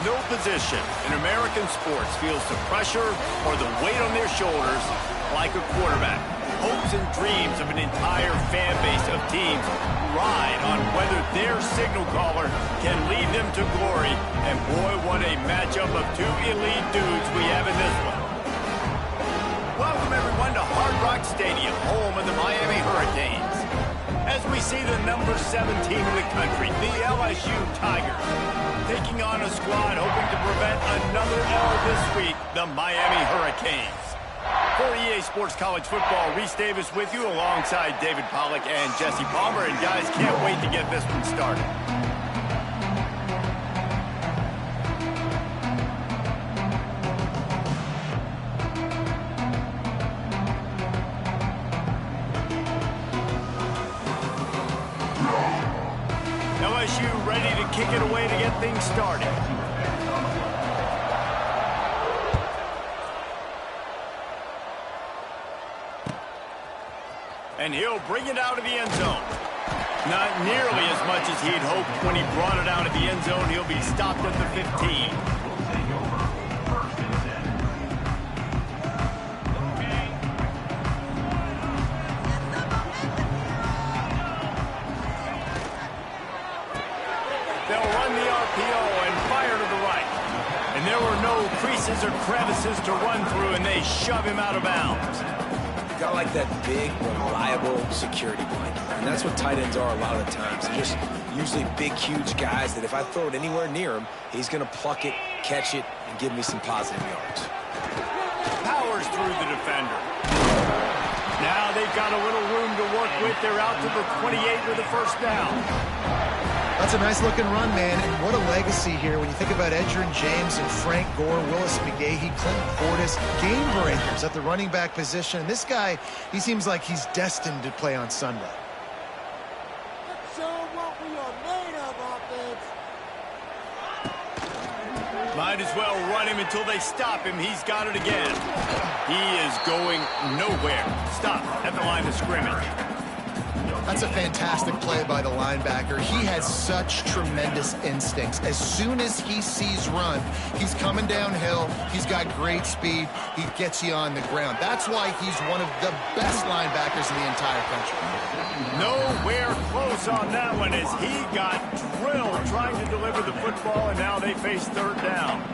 no position in American sports feels the pressure or the weight on their shoulders like a quarterback. Hopes and dreams of an entire fan base of teams ride on whether their signal caller can lead them to glory. And boy, what a matchup of two elite dudes we have in this one. Welcome everyone to Hard Rock Stadium, home of the Miami Hurricanes. As we see the number 17 in the country, the LSU Tigers, taking on a squad hoping to prevent another L this week, the Miami Hurricanes. For EA Sports College Football, Reese Davis with you alongside David Pollack and Jesse Palmer. And guys, can't wait to get this one started. LSU ready to kick it away to get things started. And he'll bring it out of the end zone. Not nearly as much as he'd hoped when he brought it out of the end zone. He'll be stopped at the 15. They'll run the RPO and fire to the right. And there were no creases or crevices to run through, and they shove him out of bounds. Got like that big, reliable security blanket. And that's what tight ends are a lot of the times. They're just usually big, huge guys that if I throw it anywhere near him, he's going to pluck it, catch it, and give me some positive yards. Powers through the defender. Now they've got a little room to work with. They're out to the 28 with a first down. That's a nice-looking run, man, and what a legacy here when you think about Edgerrin James and Frank Gore, Willis McGahee, Clinton Portis, game breakers at the running back position. And this guy, he seems like he's destined to play on Sunday. Let's show what we are made of, offense. Might as well run him until they stop him. He's got it again. He is going nowhere. Stop at the line of scrimmage. That's a fantastic play by the linebacker. He has such tremendous instincts. As soon as he sees run, he's coming downhill. He's got great speed. He gets you on the ground. That's why he's one of the best linebackers in the entire country. Nowhere close on that one as he got drilled trying to deliver the football, and now they face third down.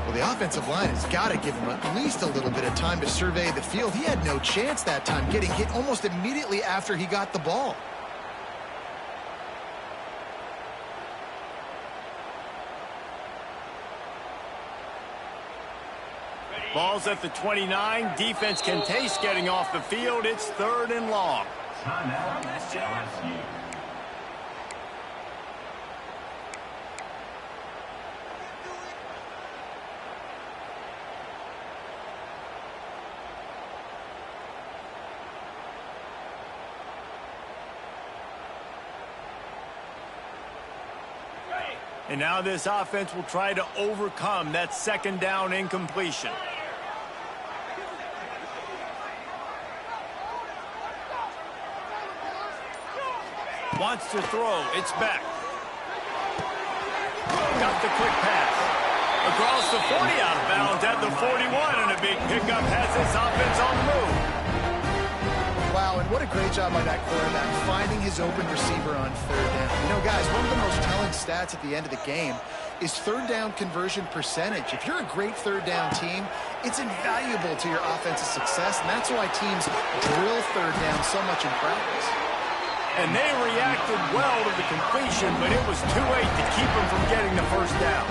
Well, the offensive line has got to give him at least a little bit of time to survey the field. He had no chance that time, getting hit almost immediately after he got the ball. Ball's at the 29. Defense can taste getting off the field. It's third and long. And now this offense will try to overcome that second down incompletion. Wants to throw. It's back. Got the quick pass. Across the 40 out of bounds at the 41, and a big pickup has this offense on the move. Wow, and what a great job by that quarterback finding his open receiver on third down. You know, guys, one of the most telling stats at the end of the game is third down conversion percentage. If you're a great third down team, it's invaluable to your offensive success, and that's why teams drill third down so much in practice. And they reacted well to the completion, but it was too late to keep them from getting the first down.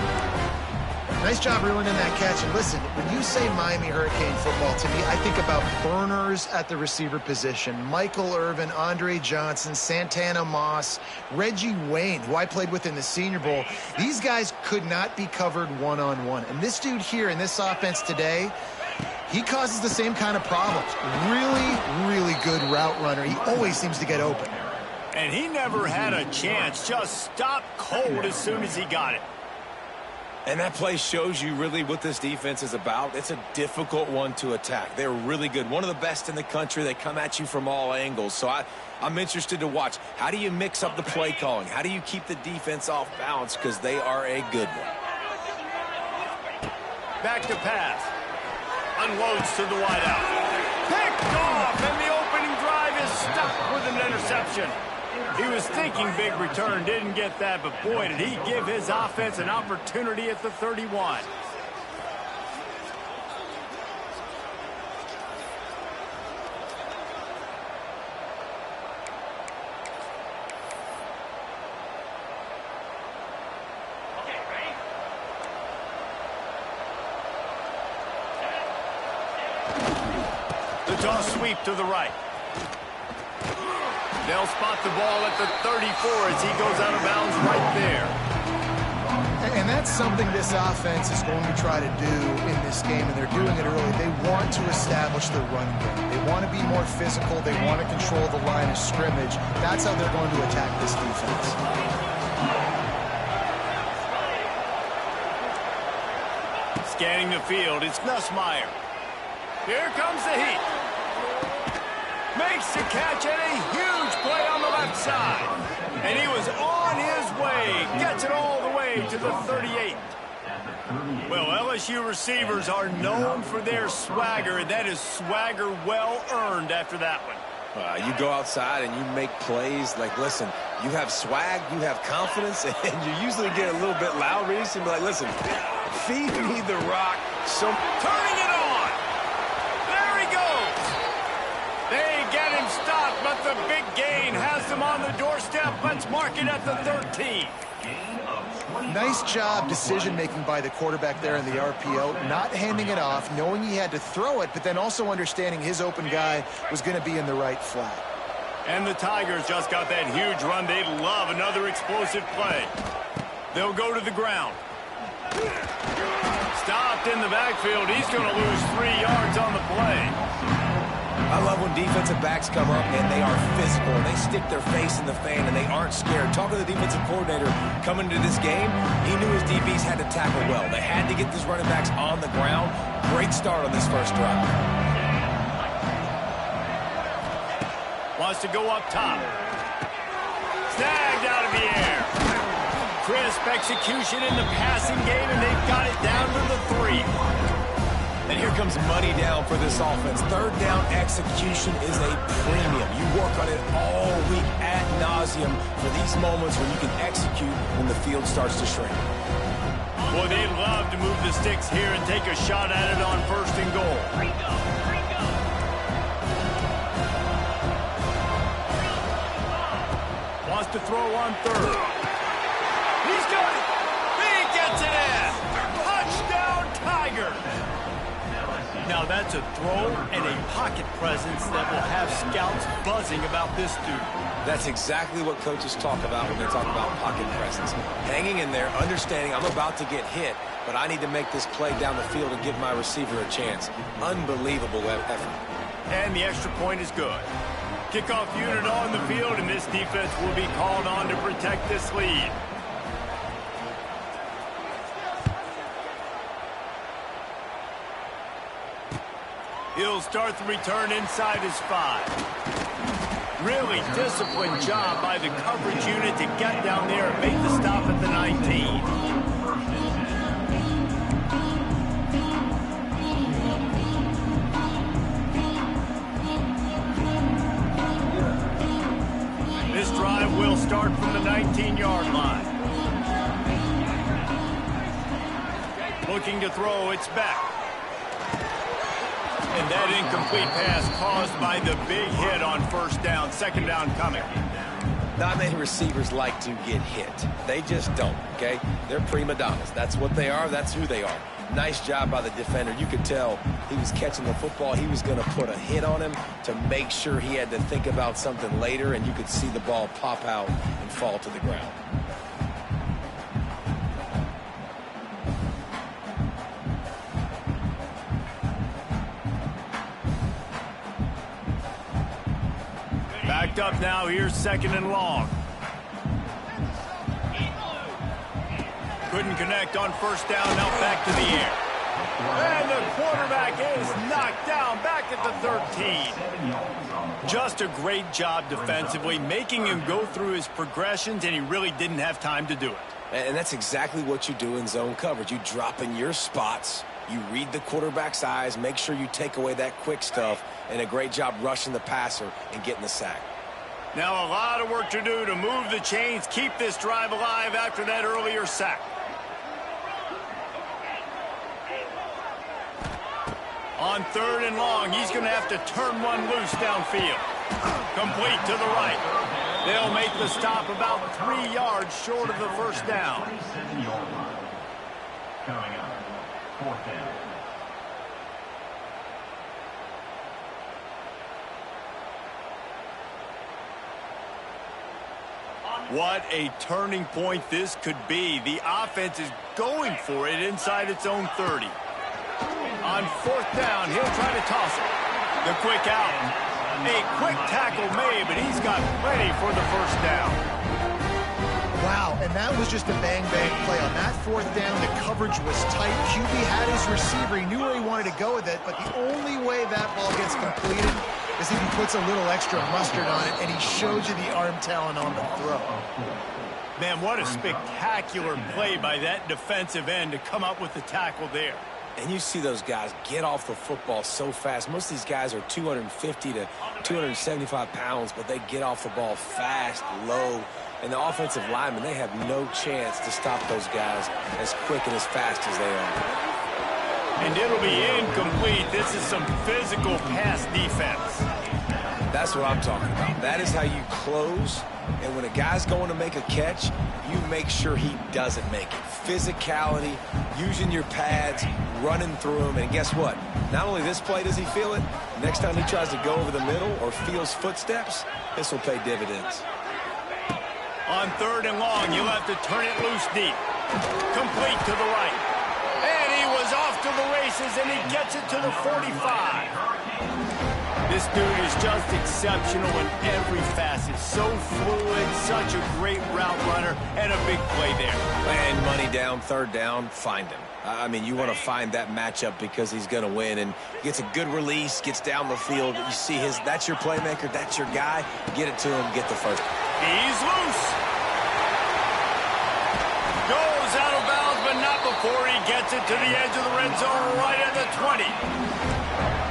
Nice job reeling in that catch. And listen, when you say Miami Hurricane football, to me, I think about burners at the receiver position. Michael Irvin, Andre Johnson, Santana Moss, Reggie Wayne, who I played with in the Senior Bowl. These guys could not be covered one-on-one. And this dude here in this offense today, he causes the same kind of problems. Really, really good route runner. He always seems to get open. And he never had a chance. Just stopped cold as soon as he got it. And that play shows you really what this defense is about. It's a difficult one to attack. They're really good. One of the best in the country. They come at you from all angles. So I'm interested to watch. How do you mix up the play calling? How do you keep the defense off balance? Because they are a good one. Back to pass. Unloads to the wideout. Picked off, and the opening drive is stopped with an interception. He was thinking big return, didn't get that, but boy, did he give his offense an opportunity at the 31. The toss sweep to the right. They'll spot the ball at the 34 as he goes out of bounds right there. And that's something this offense is going to try to do in this game, and they're doing it early. They want to establish the run game. They want to be more physical. They want to control the line of scrimmage. That's how they're going to attack this defense. Scanning the field, it's Nussmeier. Here comes the heat. Makes the catch and a huge play on the left side. And he was on his way. Gets it all the way to the 38. Well, LSU receivers are known for their swagger, and that is swagger well earned after that one. You go outside and you make plays. Like, listen, you have swag, you have confidence, and you usually get a little bit loud, Reese, and be like, listen, feed me the rock. Turning it on. There he goes. They get him stopped, but the big gain has them on the doorstep. Let's mark it at the 13. Nice job decision-making by the quarterback there in the RPO, not handing it off, knowing he had to throw it, but then also understanding his open guy was going to be in the right flat. And the Tigers just got that huge run. They'd love another explosive play. They'll go to the ground. Stopped in the backfield. He's going to lose 3 yards on the play. I love when defensive backs come up and they are physical. They stick their face in the fan and they aren't scared. Talking to the defensive coordinator coming into this game, he knew his DBs had to tackle well. They had to get these running backs on the ground. Great start on this first drive. Wants to go up top. Snagged out of the air. Crisp execution in the passing game, and they've got it down to the 3. And here comes money down for this offense. Third down execution is a premium. You work on it all week ad nauseum for these moments when you can execute when the field starts to shrink. Boy, they'd love to move the sticks here and take a shot at it on 1st and goal. Wants to throw on 3rd. He's got it. He gets it in. Touchdown, Tigers. Now that's a throw and a pocket presence that will have scouts buzzing about this dude. That's exactly what coaches talk about when they talk about pocket presence. Hanging in there, understanding I'm about to get hit, but I need to make this play down the field and give my receiver a chance. Unbelievable effort. And the extra point is good. Kickoff unit on the field, and this defense will be called on to protect this lead. He'll start the return inside his 5. Really disciplined job by the coverage unit to get down there and make the stop at the 19. This drive will start from the 19-yard line. Looking to throw, it's back. And that incomplete pass caused by the big hit on 1st down. 2nd down coming. Not many receivers like to get hit. They just don't, okay? They're prima donnas. That's what they are. That's who they are. Nice job by the defender. You could tell he was catching the football. He was going to put a hit on him to make sure he had to think about something later, and you could see the ball pop out and fall to the ground. Backed up now. Here's 2nd and long. Couldn't connect on 1st down. Now back to the air. And the quarterback is knocked down back at the 13. Just a great job defensively, making him go through his progressions, and he really didn't have time to do it. And that's exactly what you do in zone coverage. You drop in your spots, You read the quarterback's eyes, make sure you take away that quick stuff, and a great job rushing the passer and getting the sack. Now a lot of work to do to move the chains, keep this drive alive after that earlier sack. On 3rd and long, he's going to have to turn one loose downfield. Complete to the right. They'll make the stop about 3 yards short of the first down. Coming up, 4th down. What a turning point this could be. The offense is going for it inside its own 30. On 4th down, he'll try to toss it. The quick out. A quick tackle made, but he's got plenty for the first down. Wow, and that was just a bang-bang play. On that 4th down, the coverage was tight. QB had his receiver. He knew where he wanted to go with it, but the only way that ball gets completed is if he puts a little extra mustard on it, and he shows you the arm talent on the throw. Man, what a spectacular play by that defensive end to come up with the tackle there. And you see those guys get off the football so fast. Most of these guys are 250 to 275 pounds, but they get off the ball fast, low. And the offensive linemen, they have no chance to stop those guys as quick and as fast as they are. And it'll be incomplete. This is some physical pass defense. That's what I'm talking about. That is how you close. And when a guy's going to make a catch, you make sure he doesn't make it. Physicality, using your pads, running through him. And guess what? Not only this play does he feel it, next time he tries to go over the middle or feels footsteps, this will pay dividends. On 3rd and long, you'll have to turn it loose deep. Complete to the right. And he was off to the races, and he gets it to the 45. This dude is just exceptional in every facet. So fluid, such a great route runner, and a big play there. And money down, 3rd down, find him. I mean, you want to find that matchup because he's going to win. And gets a good release, gets down the field. You see that's your playmaker, that's your guy. Get it to him, get the first. He's loose. Goes out of bounds, but not before he gets it to the edge of the red zone right at the 20.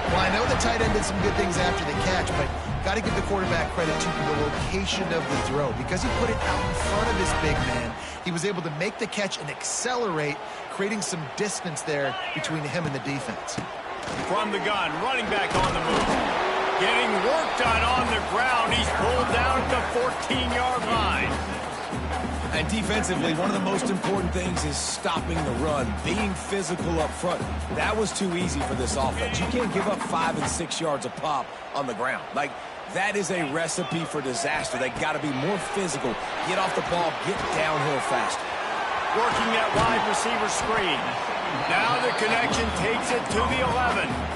Well, I know the tight end did some good things after the catch, but got to give the quarterback credit to the location of the throw. Because he put it out in front of his big man, he was able to make the catch and accelerate, creating some distance there between him and the defense. From the gun, running back on the move. Getting work done on the ground. He's pulled down at the 14-yard line. And defensively, one of the most important things is stopping the run, being physical up front. That was too easy for this offense. You can't give up 5 and 6 yards a pop on the ground. Like, that is a recipe for disaster. They got to be more physical, get off the ball, get downhill fast. Working that wide receiver screen. Now the connection takes it to the 11.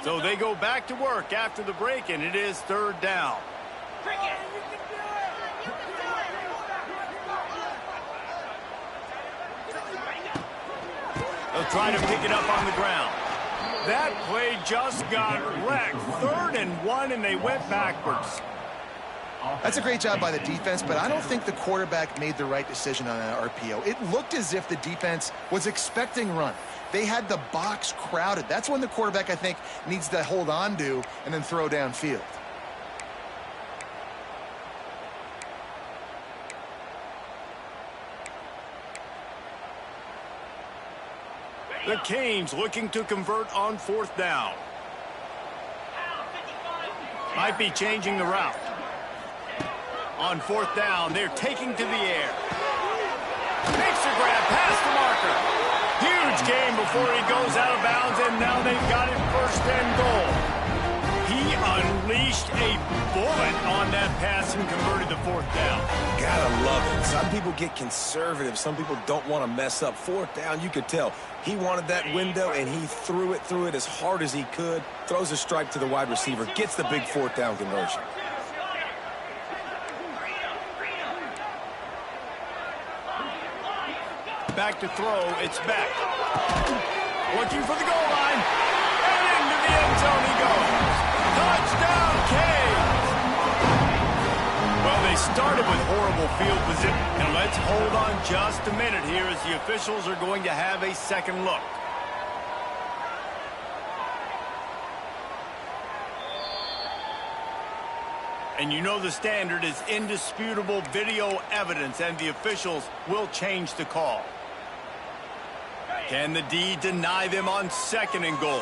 So they go back to work after the break, and it is 3rd down. They'll try to pick it up on the ground. That play just got wrecked. 3rd and 1, and they went backwards. That's a great job by the defense, but I don't think the quarterback made the right decision on that RPO. It looked as if the defense was expecting run. They had the box crowded. That's when the quarterback, I think, needs to hold on to and then throw downfield. The Canes looking to convert on 4th down. Might be changing the route. On 4th down, they're taking to the air. Makes a grab past the marker. Huge game before he goes out of bounds, and now they've got it 1st and goal. He unleashed a bullet on that pass and converted the fourth down. Gotta love it. Some people get conservative. Some people don't want to mess up. Fourth down, you could tell. He wanted that window, and he threw it as hard as he could. Throws a strike to the wide receiver. Gets the big fourth down conversion. Back to throw. It's Beck. Looking for the goal line. And into the end zone he goes. Touchdown, Canes! Well, they started with horrible field position. And let's hold on just a minute here as the officials are going to have a second look. And you know the standard is indisputable video evidence, and the officials will change the call. Can the D deny them on second and goal?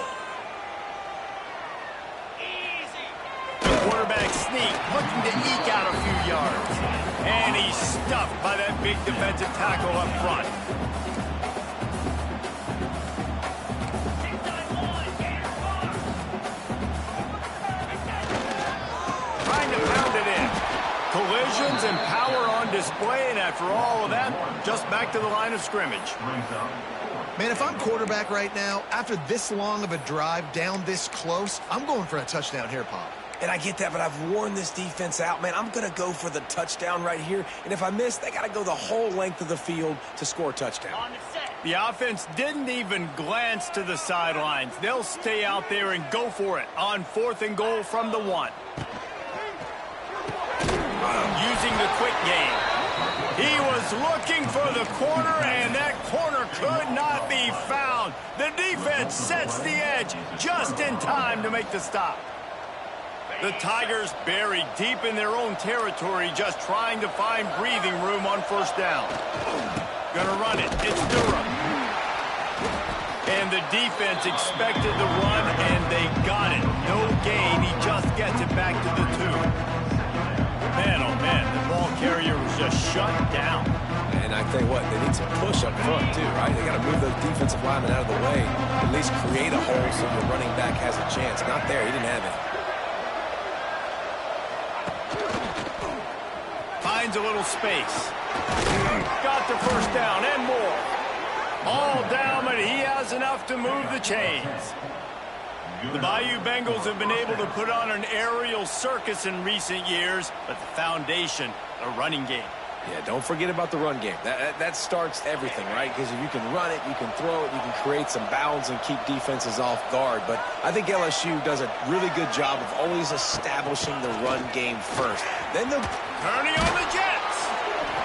The quarterback sneak, looking to eke out a few yards. And he's stuffed by that big defensive tackle up front. Trying to pound it in. Collisions and power on display, and after all of that, just back to the line of scrimmage. Man, if I'm quarterback right now, after this long of a drive down this close, I'm going for a touchdown here, Pop. And I get that, but I've worn this defense out, man. I'm going to go for the touchdown right here. And if I miss, they got to go the whole length of the field to score a touchdown. The offense didn't even glance to the sidelines. They'll stay out there and go for it on fourth and goal from the 1. Using the quick game. He was looking for the corner, and that corner could not be found. The defense sets the edge just in time to make the stop. The Tigers buried deep in their own territory, just trying to find breathing room on first down. Gonna run it. It's Durham. And the defense expected the run, and they got it. No gain. He just gets it back to the 2. Man, oh man, the ball carrier was just shut down. And I tell you what, they need some push up front too, right? They got to move those defensive linemen out of the way, at least create a hole so the running back has a chance. Not there, he didn't have it. Finds a little space. Got the first down and more. All down, but he has enough to move the chains. The Bayou Bengals have been able to put on an aerial circus in recent years, but the foundation, the running game. Yeah, don't forget about the run game. That starts everything, right? Because if you can run it, you can throw it, you can create some bounds and keep defenses off guard. But I think LSU does a really good job of always establishing the run game first. Then the turning on the Jets.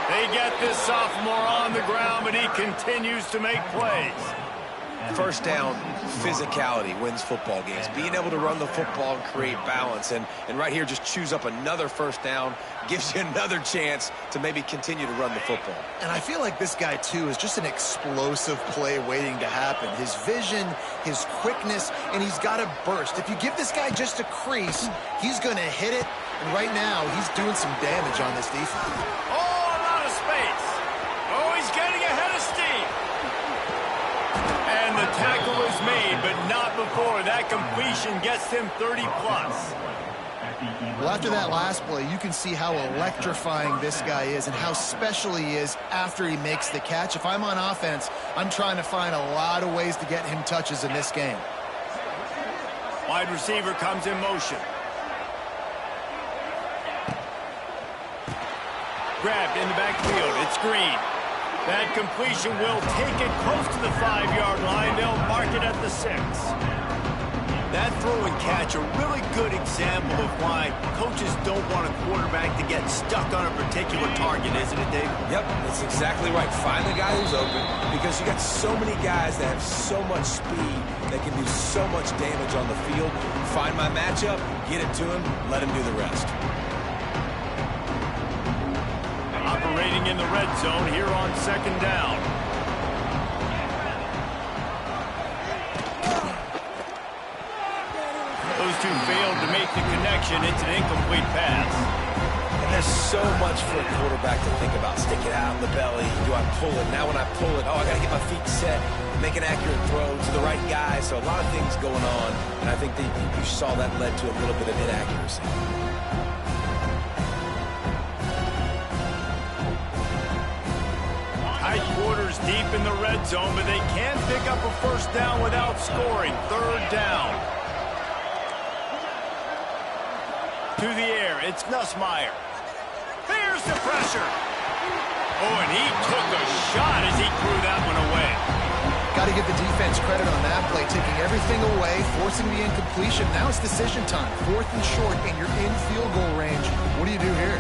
They get this sophomore on the ground, but he continues to make plays. First down, physicality wins football games. Being able to run the football and create balance. And right here, just choose up another first down, gives you another chance to maybe continue to run the football. And I feel like this guy, too, is just an explosive play waiting to happen. His vision, his quickness, and he's got a burst. If you give this guy just a crease, he's going to hit it. And right now, he's doing some damage on this defense. Oh, a lot of space. Oh, he's getting ahead of steam. And the tackle is made, but not before. That completion gets him 30-plus. Well, after that last play, you can see how electrifying this guy is and how special he is after he makes the catch. If I'm on offense, I'm trying to find a lot of ways to get him touches in this game. Wide receiver comes in motion. Grabbed in the backfield. It's Green. That completion will take it close to the 5-yard line. They'll mark it at the 6. That throw and catch, a really good example of why coaches don't want a quarterback to get stuck on a particular target, isn't it, Dave? Yep, that's exactly right. Find the guy who's open, because you got so many guys that have so much speed that can do so much damage on the field. Find my matchup, get it to him, let him do the rest. Operating in the red zone here on second down. Those two failed to make the connection. It's an incomplete pass. And there's so much for a quarterback to think about. Stick it out in the belly. Do I pull it? Now when I pull it, I got to get my feet set, make an accurate throw to the right guy. So a lot of things going on, and I think that you saw that led to a little bit of inaccuracy. Tight quarters deep in the red zone, but they can pick up a first down without scoring. Third down. To the air, it's Nussmeier. There's the pressure. Oh, and he took a shot as he threw that one away. Got to give the defense credit on that play, taking everything away, forcing the incompletion. Now it's decision time. 4th and short, and you're in field goal range. What do you do here?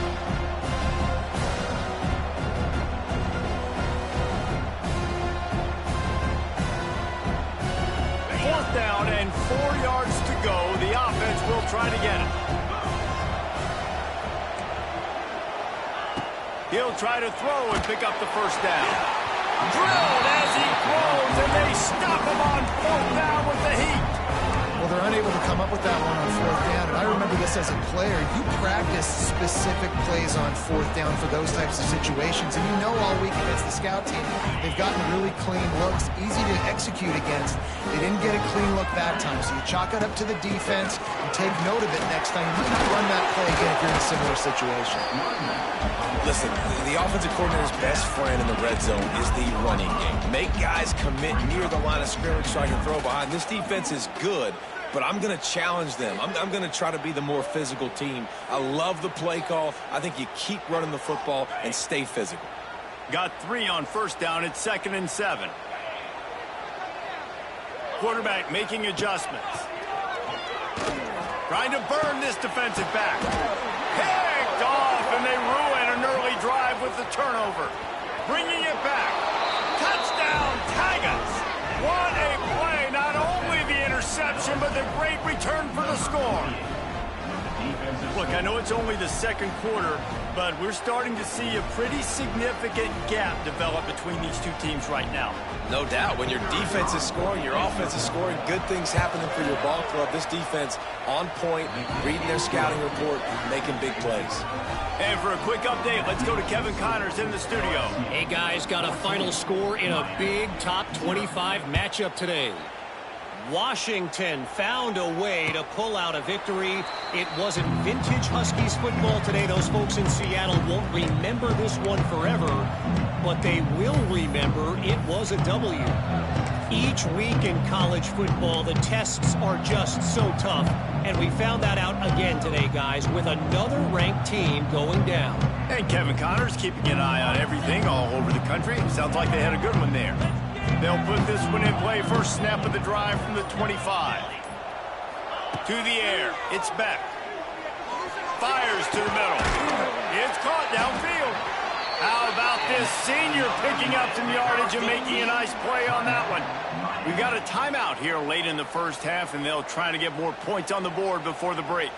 Fourth down and 4 yards to go. The offense will try to get it. He'll try to throw and pick up the first down. Drilled as he throws, and they stop him on 4th down with the heat. Well, they're unable to come up with that one on 4th down, and I remember this as a player. You practice specific plays on 4th down for those types of situations, and you know all week against the scout team, they've gotten really clean looks, easy to execute against. They didn't get a clean look that time, so you chalk it up to the defense and take note of it next time. You might not run that play again if you're in a similar situation. Listen, the offensive coordinator's best friend in the red zone is the running game. Make guys commit near the line of scrimmage so I can throw behind. This defense is good, but I'm going to challenge them. I'm going to try to be the more physical team. I love the play call. I think you keep running the football and stay physical. Got 3 on first down. It's 2nd and 7. Quarterback making adjustments. Trying to burn this defensive back. Picked off, and they ruin an early drive with the turnover. Bringing it back. Touchdown, Tigers. What a play. Not only the interception, but the great return for the score. Look, I know it's only the 2nd quarter, but we're starting to see a pretty significant gap develop between these two teams right now. No doubt. When your defense is scoring, your offense is scoring, good things happening for your ball club. This defense on point, reading their scouting report, making big plays. And for a quick update, let's go to Kevin Connors in the studio. Hey, guys, got a final score in a big top 25 matchup today. Washington found a way to pull out a victory. It wasn't vintage Huskies football today. Those folks in Seattle won't remember this one forever, but they will remember it was a W. Each week in college football, the tests are just so tough, and we found that out again today, guys, with another ranked team going down. And Kevin Connors keeping an eye on everything all over the country. Sounds like they had a good one there. They'll put this one in play. First snap of the drive from the 25. To the air. It's Beck. Fires to the middle. It's caught downfield. How about this senior picking up some yardage and making a nice play on that one? We've got a timeout here late in the first half, and they'll try to get more points on the board before the break.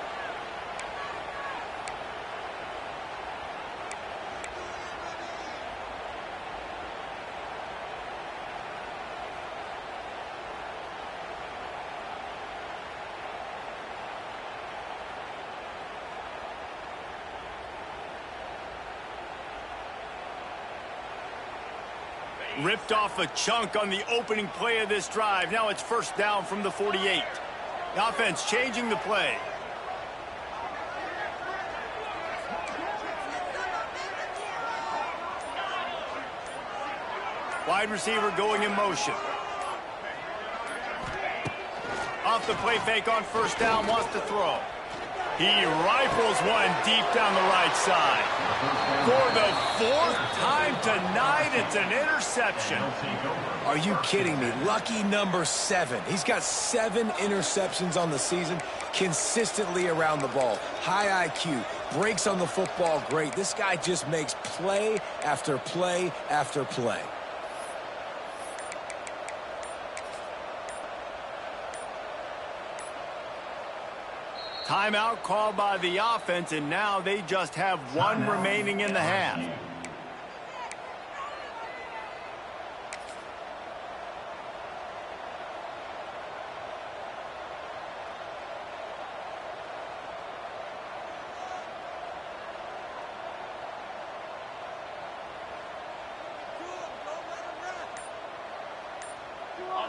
Ripped off a chunk on the opening play of this drive. Now it's first down from the 48. The offense changing the play. Wide receiver going in motion. Off the play fake on first down, wants to throw. He rifles one deep down the right side. For the 4th time tonight, it's an interception. Are you kidding me? Lucky number 7. He's got 7 interceptions on the season, consistently around the ball. High IQ, breaks on the football great. This guy just makes play after play after play. Timeout called by the offense, and now they just have one remaining in the half.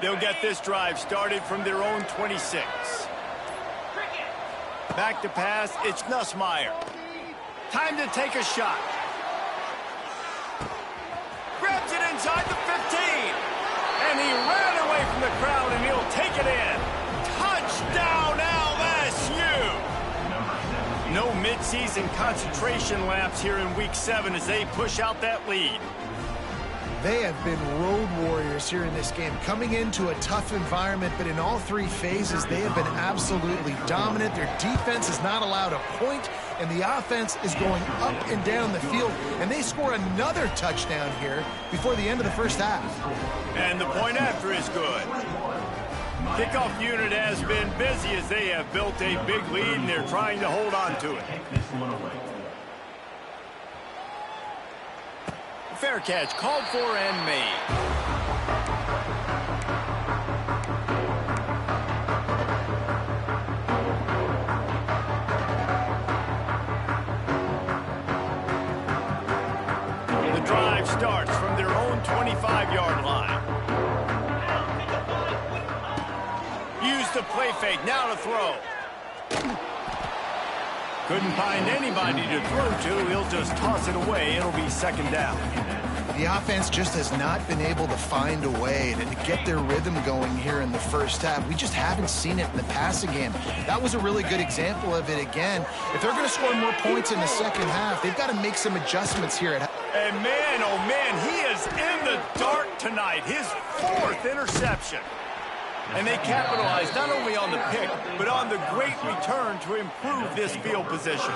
They'll get this drive started from their own 26. Back to pass, it's Nussmeier. Time to take a shot. Grabs it inside the 15. And he ran away from the crowd, and he'll take it in. Touchdown, LSU! No midseason concentration laps here in Week 7 as they push out that lead. They have been road warriors here in this game, coming into a tough environment, but in all three phases, they have been absolutely dominant. Their defense is not allowed a point, and the offense is going up and down the field, and they score another touchdown here before the end of the first half. And the point after is good. Kickoff unit has been busy as they have built a big lead, and they're trying to hold on to it. Fair catch called for and made. The drive starts from their own 25-yard line. Use the play fake, now to throw. Couldn't find anybody to throw to. He'll just toss it away. It'll be second down. The offense just has not been able to find a way to get their rhythm going here in the first half. We just haven't seen it in the passing game. That was a really good example of it again. If they're going to score more points in the second half, they've got to make some adjustments here. And man, oh man, he is in the dark tonight. His 4th interception. And they capitalized not only on the pick, but on the great return to improve this field position.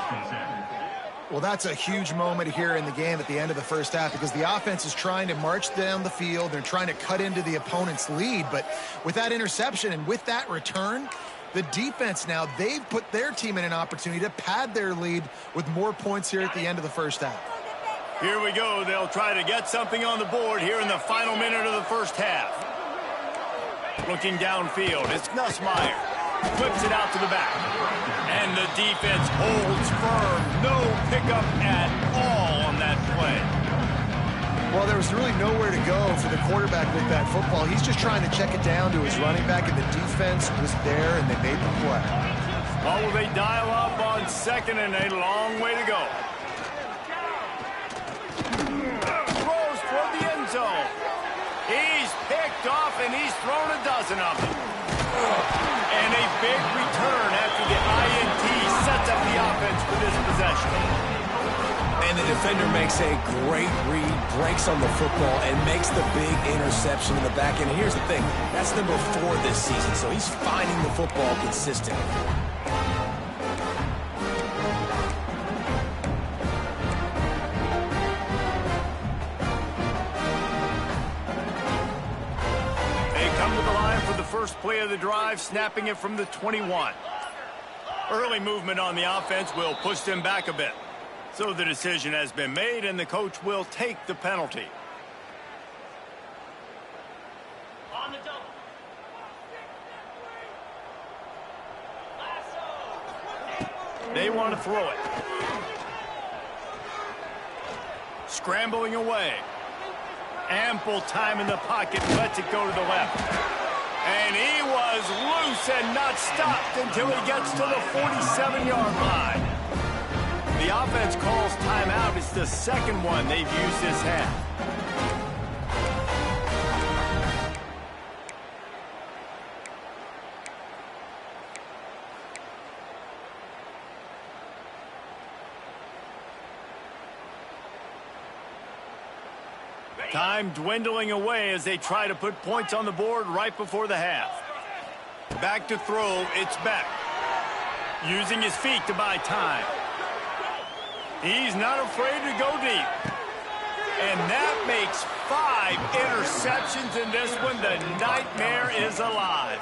Well, that's a huge moment here in the game at the end of the first half because the offense is trying to march down the field. They're trying to cut into the opponent's lead. But with that interception and with that return, the defense now, they've put their team in an opportunity to pad their lead with more points here at the end of the first half. Here we go. They'll try to get something on the board here in the final minute of the first half. Looking downfield, it's Nussmeier. Flips it out to the back. And the defense holds firm. No pickup at all on that play. Well, there was really nowhere to go for the quarterback with that football. He's just trying to check it down to his running back, and the defense was there, and they made the play. Well, will they dial up on second and a long way to go? Throws toward the end zone. He's picked off, and he's thrown a dozen of them. And a big return after the INT sets up the offense for this possession. And the defender makes a great read, breaks on the football, and makes the big interception in the back end. And here's the thing, that's number 4 this season, so he's finding the football consistently. First play of the drive, snapping it from the 21. Early movement on the offense will push them back a bit. So the decision has been made, and the coach will take the penalty. On the double. They want to throw it. Scrambling away. Ample time in the pocket, lets it go to the left. And he was loose and not stopped until he gets to the 47-yard line. The offense calls timeout. It's the second one they've used this half. Time dwindling away as they try to put points on the board right before the half. Back to throw, it's Beck. Using his feet to buy time. He's not afraid to go deep. And that makes 5 interceptions in this one. The nightmare is alive.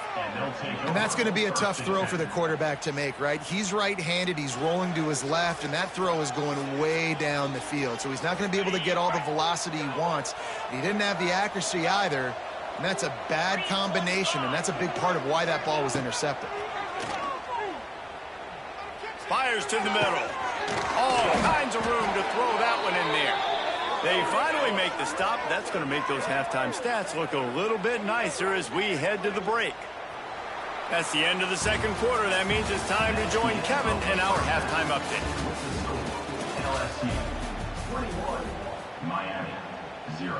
And that's going to be a tough throw for the quarterback to make, right? He's right-handed, he's rolling to his left, and that throw is going way down the field. So he's not going to be able to get all the velocity he wants. He didn't have the accuracy either, and that's a bad combination, and that's a big part of why that ball was intercepted. Fires to the middle. All kinds of room to throw that one in there. They finally make the stop. That's going to make those halftime stats look a little bit nicer as we head to the break. That's the end of the second quarter. That means it's time to join Kevin in our halftime update. LSU 21, Miami 0.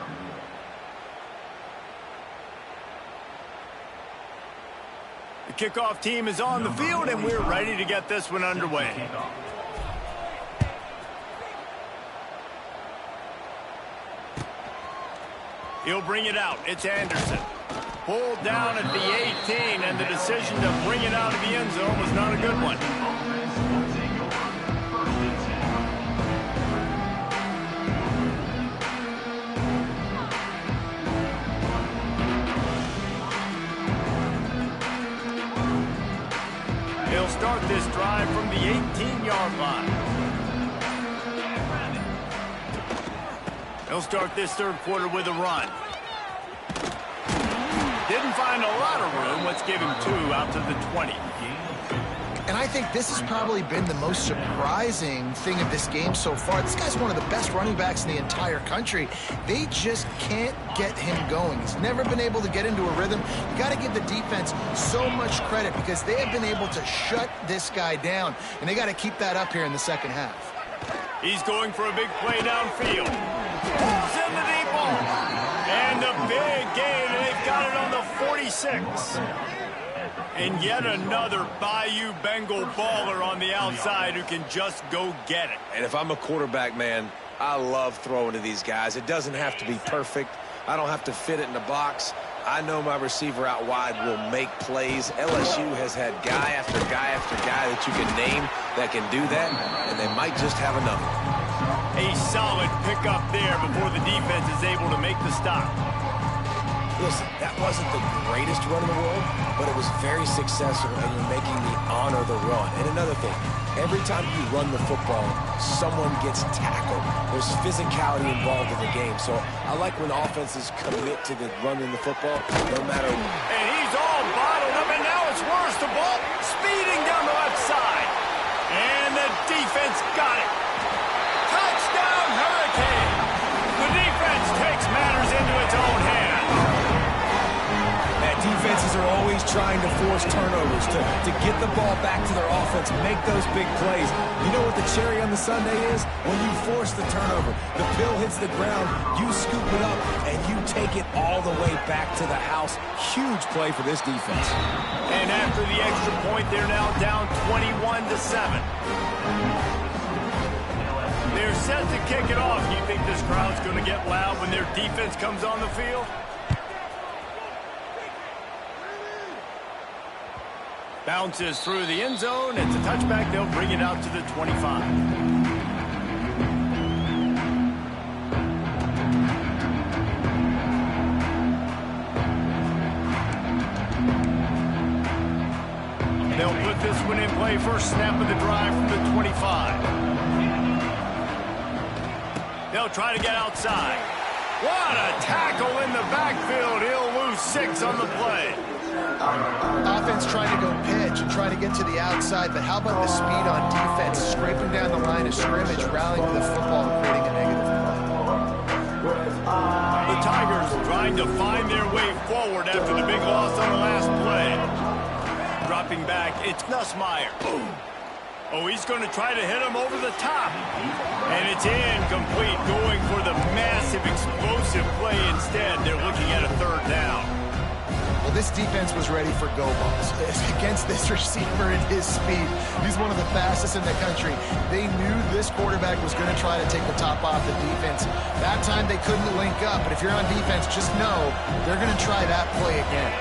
The kickoff team is on the field, and we're ready to get this one underway. He'll bring it out. It's Anderson. Pulled down at the 18, and the decision to bring it out of the end zone was not a good one. He'll start this drive from the 18-yard line. He'll start this third quarter with a run. Didn't find a lot of room. Let's give him 2 out to the 20. And I think this has probably been the most surprising thing of this game so far. This guy's one of the best running backs in the entire country. They just can't get him going. He's never been able to get into a rhythm. You got to give the defense so much credit because they have been able to shut this guy down, and they got to keep that up here in the second half. He's going for a big play downfield. Pulls in the deep ball. And a big gain, and they've got it on the 46. And yet another Bayou Bengal baller on the outside who can just go get it. And if I'm a quarterback, man, I love throwing to these guys. It doesn't have to be perfect. I don't have to fit it in the box. I know my receiver out wide will make plays. LSU has had guy after guy after guy that you can name that can do that, and they might just have another. A solid pickup there before the defense is able to make the stop. Listen, that wasn't the greatest run in the world, but it was very successful, and you're making me honor the run. And another thing, every time you run the football, someone gets tackled. There's physicality involved in the game. So I like when offenses commit to the running the football, no matter. And he's all bottled up, and now it's worse. The ball speeding down the left side. And the defense got it. Touchdown, Hurricane. The defense takes matters into its own hands. Defenses are always trying to force turnovers to get the ball back to their offense, make those big plays. You know what the cherry on the sundae is? When you force the turnover, the pill hits the ground, you scoop it up, and you take it all the way back to the house. Huge play for this defense. And after the extra point, they're now down 21-7. They're set to kick it off. You think this crowd's going to get loud when their defense comes on the field? Bounces through the end zone. It's a touchback. They'll bring it out to the 25. They'll put this one in play. First snap of the drive from the 25. They'll try to get outside. What a tackle in the backfield. He'll lose 6 on the play. Offense trying to go pitch and trying to get to the outside, but how about the speed on defense, scraping down the line of scrimmage, rallying to the football and creating a negative play. The Tigers trying to find their way forward after the big loss on the last play. Dropping back, it's Nussmeier. Oh, he's going to try to hit him over the top. And it's incomplete, going for the massive explosive play instead. They're looking at a third down. Well, this defense was ready for go balls against this receiver and his speed. He's one of the fastest in the country. They knew this quarterback was going to try to take the top off the defense. That time they couldn't link up, but if you're on defense, just know they're going to try that play again.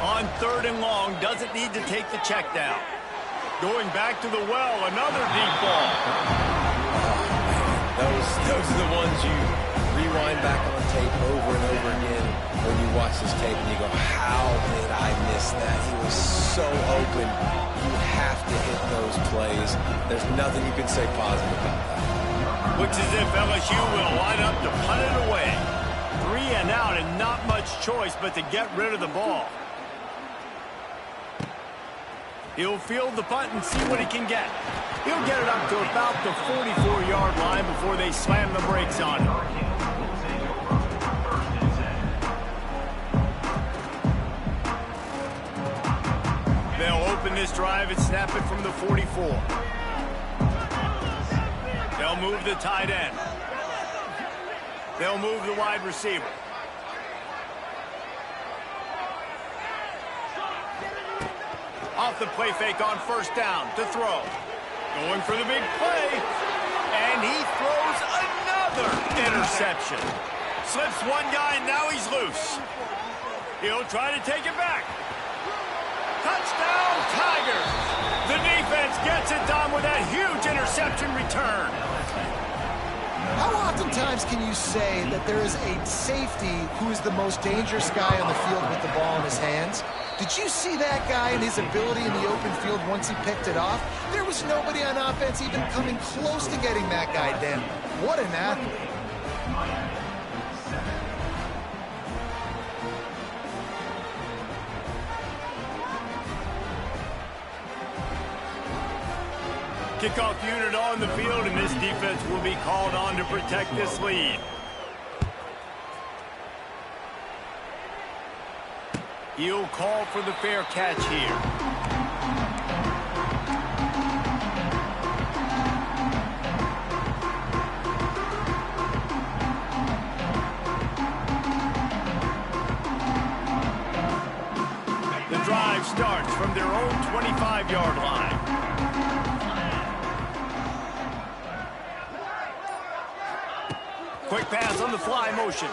On third and long, doesn't need to take the check down. Going back to the well, another deep ball. Those are the ones you rewind back on tape over and over again when you watch this tape and you go, how did I miss that? He was so open. You have to hit those plays. There's nothing you can say positive about that. Looks as if LSU will line up to punt it away. 3 and out and not much choice but to get rid of the ball. He'll field the punt and see what he can get. He'll get it up to about the 44-yard line before they slam the brakes on him. They'll open this drive and snap it from the 44. They'll move the tight end. They'll move the wide receiver. Off the play fake on first down to throw. Going for the big play. And he throws another interception. Slips one guy, and now he's loose. He'll try to take it back. Touchdown, Tigers! The defense gets it done with that huge interception return. How oftentimes can you say that there is a safety who is the most dangerous guy on the field with the ball in his hands? Did you see that guy and his ability in the open field once he picked it off? There was nobody on offense even coming close to getting that guy down. What an athlete. Kickoff unit on the field, and this defense will be called on to protect this lead. He'll call for the fair catch here. The drive starts from their own 25-yard line. Quick pass on the fly motion.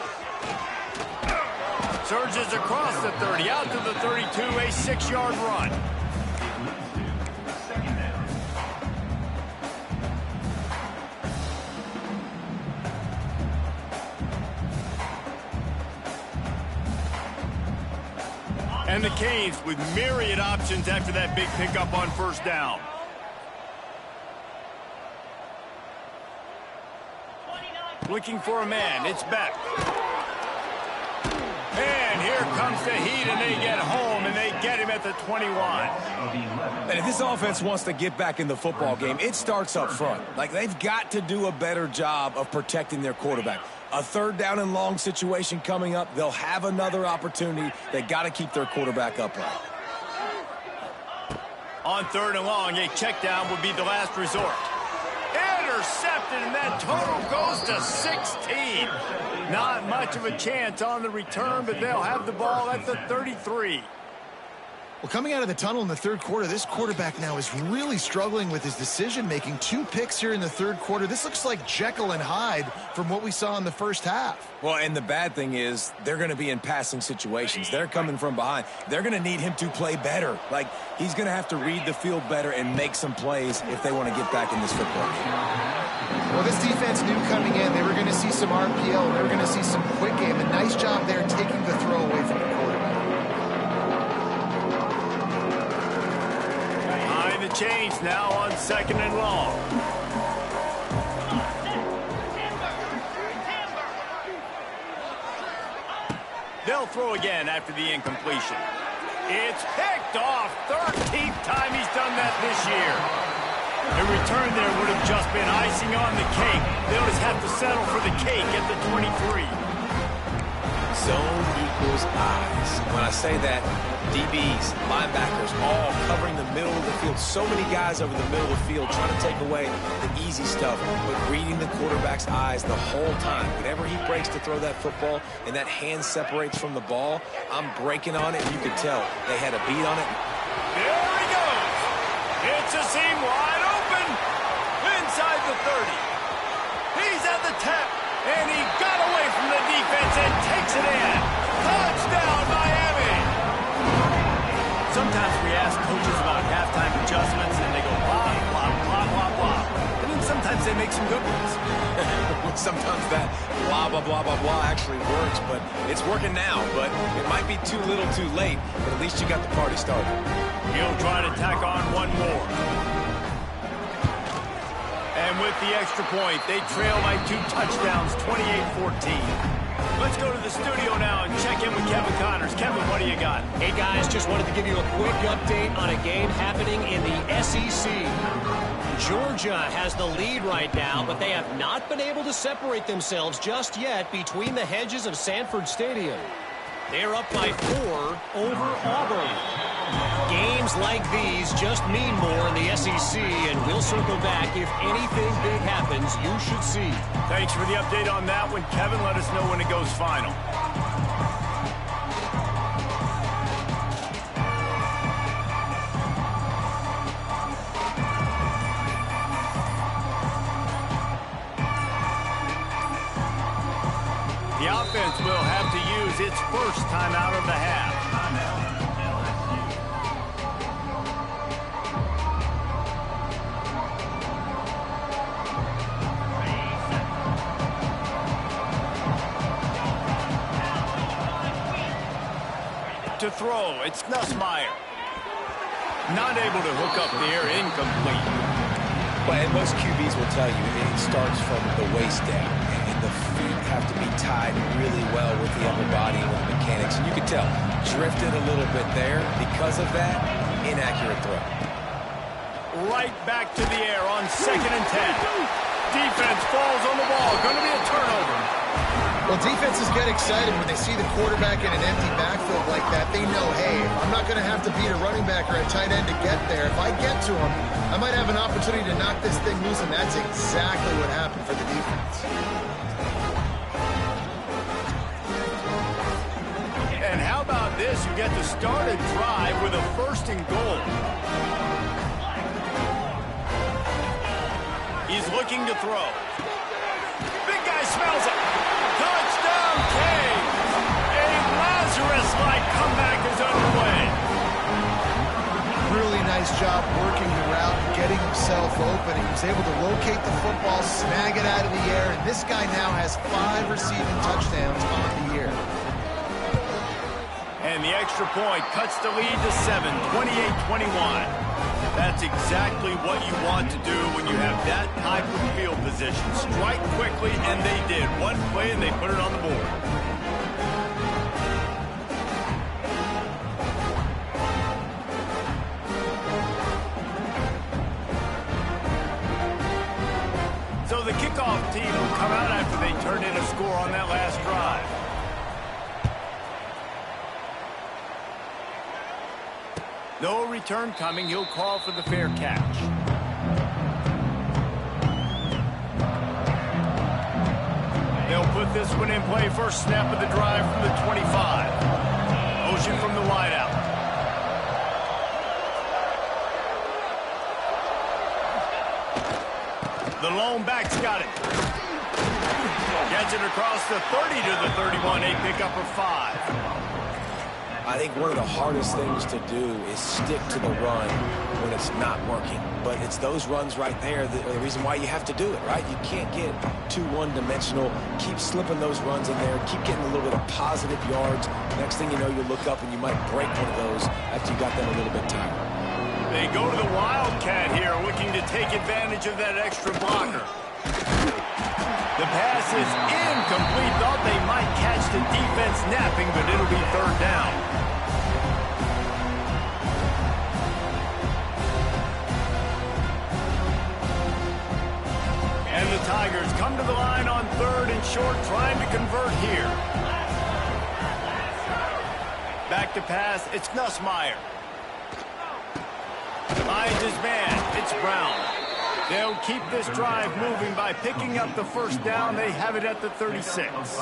Surges across the 30, out to the 32, a 6-yard run. And the Canes with myriad options after that big pickup on first down. Looking for a man, it's Beck. And here comes the heat, and they get home, and they get him at the 21. And if this offense wants to get back in the football game, it starts up front. Like, they've got to do a better job of protecting their quarterback. A third down and long situation coming up, they'll have another opportunity. They got to keep their quarterback upright. On third and long, a check down would be the last resort. Intercepted, and that total goes to 16. Not much of a chance on the return, but they'll have the ball at the 33. Well, coming out of the tunnel in the third quarter, this quarterback now is really struggling with his decision-making. 2 picks here in the third quarter. This looks like Jekyll and Hyde from what we saw in the first half. Well, and the bad thing is they're going to be in passing situations. They're coming from behind. They're going to need him to play better. Like, he's going to have to read the field better and make some plays if they want to get back in this football game. Well, this defense knew coming in they were going to see some RPO. They were going to see some quick game. A nice job there taking the throw away from the quarterback. Behind the chains now on second and long. They'll throw again after the incompletion. It's picked off. 13th time he's done that this year. A return there would have just been icing on the cake. They'll just have to settle for the cake at the 23. Zone equals eyes. When I say that, DBs, linebackers, all covering the middle of the field. So many guys over the middle of the field trying to take away the easy stuff, but reading the quarterback's eyes the whole time. Whenever he breaks to throw that football and that hand separates from the ball, I'm breaking on it, and you could tell they had a beat on it. There he goes. It's a seam wide open. Inside the 30. He's at the 10. And he got away from the defense and takes it in. Touchdown, Miami. Sometimes we ask coaches about halftime adjustments, and they go blah, blah, blah, blah, blah. And then sometimes they make some good ones. Sometimes that blah, blah, blah, blah, blah actually works, but it's working now. But it might be too little too late, but at least you got the party started. He'll try to tack on one more. And with the extra point, they trail by 2 touchdowns, 28-14. Let's go to the studio now and check in with Kevin Connors. Kevin, what do you got? Hey, guys, just wanted to give you a quick update on a game happening in the SEC. Georgia has the lead right now, but they have not been able to separate themselves just yet between the hedges of Sanford Stadium. They're up by 4 over Auburn. Games like these just mean more in the SEC, and we'll circle back. If anything big happens, you should see. Thanks for the update on that one, Kevin. Let us know when it goes final. The offense will have to use its first timeout of the half. To throw, it's Nussmeier. Not able to hook up there, incomplete. But most QBs will tell you it starts from the waist down, and the feet have to be tied really well with the upper body and with the mechanics. And you can tell, drifted a little bit there. Because of that, inaccurate throw. Right back to the air on 2nd and 10. Defense falls on the ball. Going to be a turnover. Well, defenses get excited when they see the quarterback in an empty backfield like that. They know, hey, I'm not going to have to beat a running back or a tight end to get there. If I get to him, I might have an opportunity to knock this thing loose, and that's exactly what happened for the defense. And how about this? You get to start a drive with a 1st and goal. He's looking to throw. Big guy smells it. Touchdown, Canes! A Lazarus-like comeback is underway. Really nice job working the route and getting himself open. He was able to locate the football, snag it out of the air, and this guy now has 5 receiving touchdowns on the year. And the extra point cuts the lead to 7, 28-21. That's exactly what you want to do when you have that type of field position. Strike quickly, and they did. One play, and they put it on the board. So the kickoff team will come out after they turned in a score on that last drive. No return coming. He'll call for the fair catch. They'll put this one in play. First snap of the drive from the 25. Motion from the wideout. The lone back's got it. Gets it across the 30 to the 31. A pickup of 5. I think one of the hardest things to do is stick to the run when it's not working. But it's those runs right there that are the reason why you have to do it, right? You can't get too one-dimensional. Keep slipping those runs in there. Keep getting a little bit of positive yards. Next thing you know, you look up and you might break one of those after you got them a little bit tired. They go to the Wildcat here, looking to take advantage of that extra blocker. The pass is incomplete. Thought they might catch the defense napping, but it'll be 3rd down. And the Tigers come to the line on 3rd and short, trying to convert here. Back to pass. It's Nussmeier. Finds his man. It's Brown. They'll keep this drive moving by picking up the 1st down. They have it at the 36.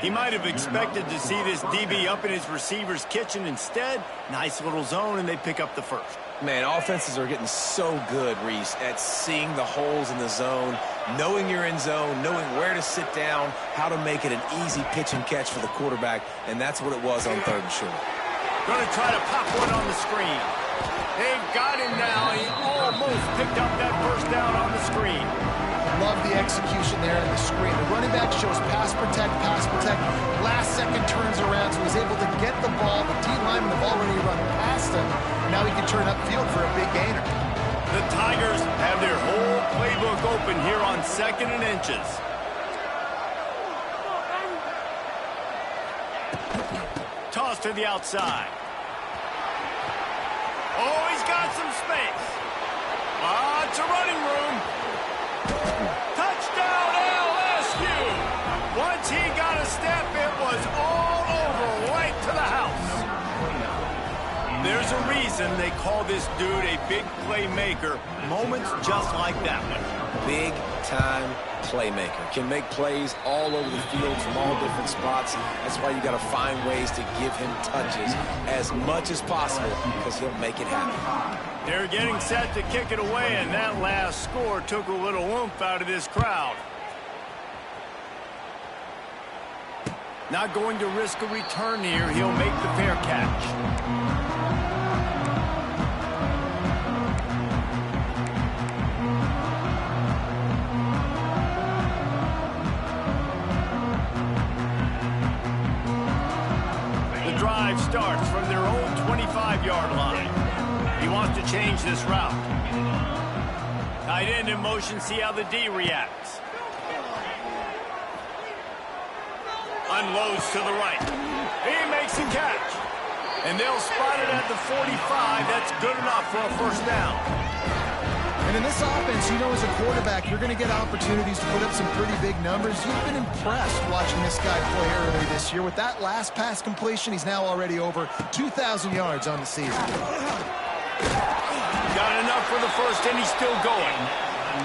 He might have expected to see this DB up in his receiver's kitchen. Instead, nice little zone, and they pick up the 1st. Man, offenses are getting so good, Reese, at seeing the holes in the zone, knowing you're in zone, knowing where to sit down, how to make it an easy pitch and catch for the quarterback, and that's what it was on 3rd and short. Going to try to pop one on the screen. They've got him now. He almost picked up that 1st down on the screen. Love the execution there in the screen. The running back shows pass protect. Last second turns around, so he's able to get the ball. The D linemen have already run past him. Now he can turn upfield for a big gainer. The Tigers have their whole playbook open here on 2nd and inches. toss to the outside. Oh, he's got some space. Lots of running room. Touchdown, LSU. Once he got a step, it was all over, right to the house. There's a reason they call this dude a big playmaker. Moments just like that one. Big-time playmaker. Can make plays all over the field from all different spots. That's why you got to find ways to give him touches as much as possible because he'll make it happen. They're getting set to kick it away, and that last score took a little oomph out of this crowd. Not going to risk a return here. He'll make the fair catch. Starts from their own 25-yard line. He wants to change this route. Tight end in motion, see how the D reacts. Unloads to the right. He makes a catch. And they'll spot it at the 45. That's good enough for a first down. And in this offense, you know, as a quarterback, you're going to get opportunities to put up some pretty big numbers. You've been impressed watching this guy play early this year. With that last pass completion, he's now already over 2,000 yards on the season. Got enough for the first, and he's still going.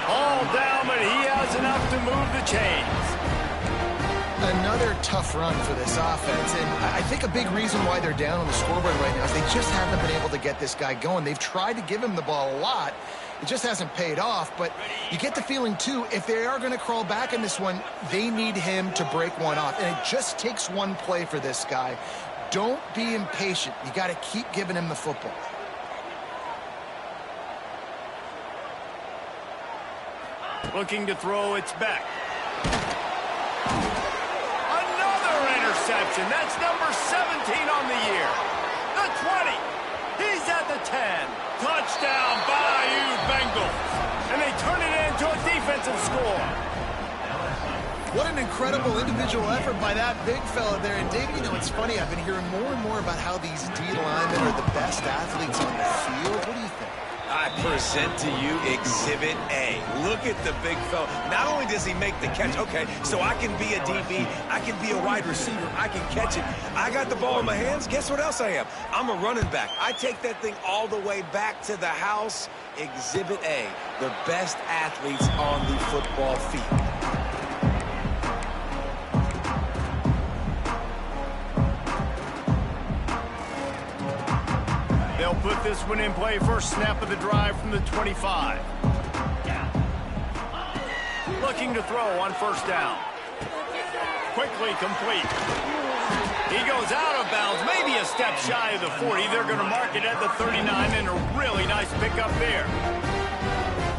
All down, but he has enough to move the chains. Another tough run for this offense, and I think a big reason why they're down on the scoreboard right now is they just haven't been able to get this guy going. They've tried to give him the ball a lot. It just hasn't paid off, but you get the feeling, too, if they are going to crawl back in this one, they need him to break one off, and it just takes one play for this guy. Don't be impatient. You got to keep giving him the football. Looking to throw, it's back. Another interception. That's number 17 on the year. The 20. He's at the 10. Touchdown, Bayou Bengals. And they turn it into a defensive score. What an incredible individual effort by that big fella there. And, Dave, you know, it's funny. I've been hearing more and more about how these D linemen are the best athletes on the field. What do you think? I present to you Exhibit A. Look at the big fella. Not only does he make the catch, okay, so I can be a DB, I can be a wide receiver, I can catch it. I got the ball in my hands. Guess what else I am? I'm a running back. I take that thing all the way back to the house. Exhibit A, the best athletes on the football field. They'll put this one in play. First snap of the drive from the 25. Looking to throw on first down. Quickly complete. He goes out of bounds, maybe a step shy of the 40. They're going to mark it at the 39, and a really nice pickup there.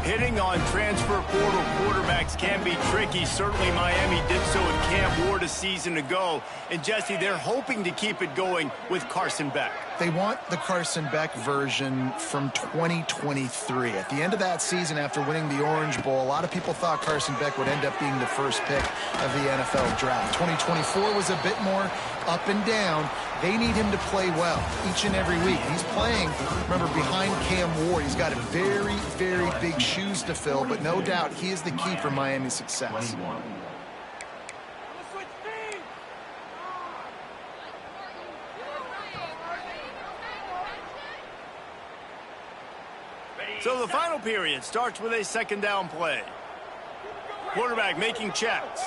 Hitting on transfer portal quarterbacks can be tricky. Certainly Miami did so with Cam Ward a season ago. And, Jesse, they're hoping to keep it going with Carson Beck. They want the Carson Beck version from 2023. At the end of that season, after winning the Orange Bowl, a lot of people thought Carson Beck would end up being the first pick of the NFL draft. 2024 was a bit more up and down. They need him to play well each and every week. He's playing, remember, behind Cam Ward. He's got a very, very big shoes to fill, but no doubt he is the key for Miami's success. So the final period starts with a second down play. Quarterback making checks.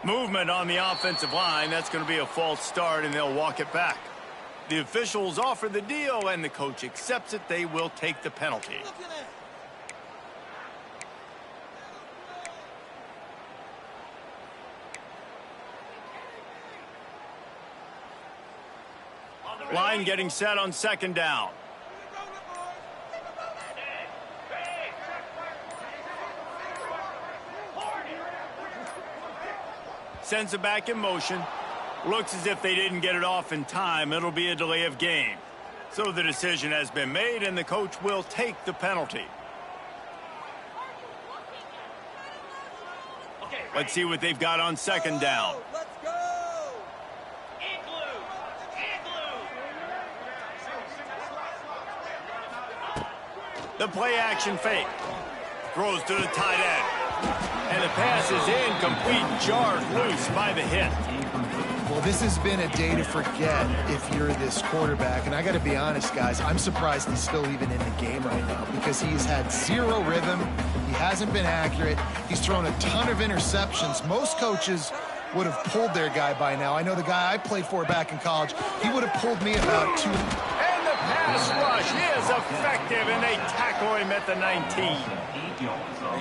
Movement on the offensive line. That's going to be a false start, and they'll walk it back. The officials offer the deal, and the coach accepts it. They will take the penalty. Line getting set on second down. Sends it back in motion. Looks as if they didn't get it off in time. It'll be a delay of game. So the decision has been made, and the coach will take the penalty. Let's see what they've got on second down. Let's go! The play action fake. Throws to the tight end. And the pass is incomplete, jarred loose by the hit. Well, this has been a day to forget if you're this quarterback. And I got to be honest, guys, I'm surprised he's still even in the game right now because he's had zero rhythm. He hasn't been accurate. He's thrown a ton of interceptions. Most coaches would have pulled their guy by now. I know the guy I played for back in college, he would have pulled me about 2. And the pass rush is effective, and they tackle him at the 19.